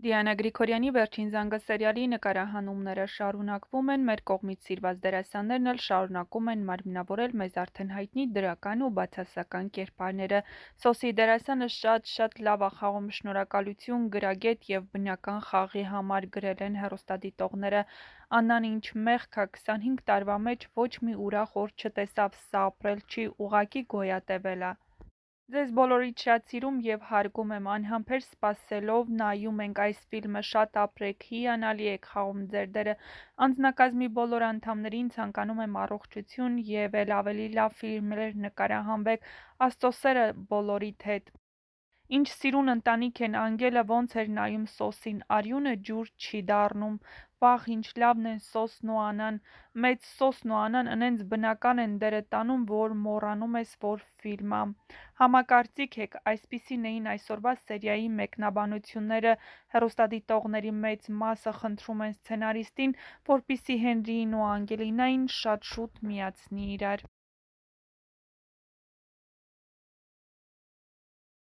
Դիանա Գրիգորյանի «Վերջին զանգը» սերիալի նկարահանումները շարունակվում են, մեր կողմից սիրված դերասաններն էլ շարունակում են մարմնավորել մեզ արդեն հայտնի դրական ու բացասական կերպարները։ Սոսի դերասանը շատ լավ ա խաղում, շնորհակալություն գրագետ և բնական խաղի համար, գրել են հեռուստադիտողները։ Աննան ինչ մեղք ա, 25 տարվա մեջ ոչ մի ուրախ օր չտեսավ, սա ապրել չի, ուղղակի գոյատևել ա։ Ձեզ բոլորիդ շատ սիրում և հարգում եմ, անհամբեր սպասելով նայում ենք այս ֆիլմը, շատ ապրեք, հիանալի եք խաղում ձեր դերը, անձնակազմի բոլոր անդամներին ցանկանում եմ առողջություն և էլ ավելի լավ ֆիլմեր նկարահանվեք, Աստծո սերը բոլորիդ հետ։ Ինչ սիրուն ընտանիք են, Անգելը ոնց էր նայում Սոսին, Արյունը ջուր չի դառնում, վաղ ինչ լավն են Սոսն ու Անան, մեծ Սոսն ու Անան ընենց բնական են դերը տանում, որ մոռանում ես, որ ֆիլմ ա։ Համակարծիք եք, այսպիսին էին այսօրվա սերիայի մեկնաբանությունները, հեռուստադիտողների մեծ մասը խնդրում են սցենարիստին, որպեսզի Հենրիին ու Անգելինային շատ շուտ միացնի իրար։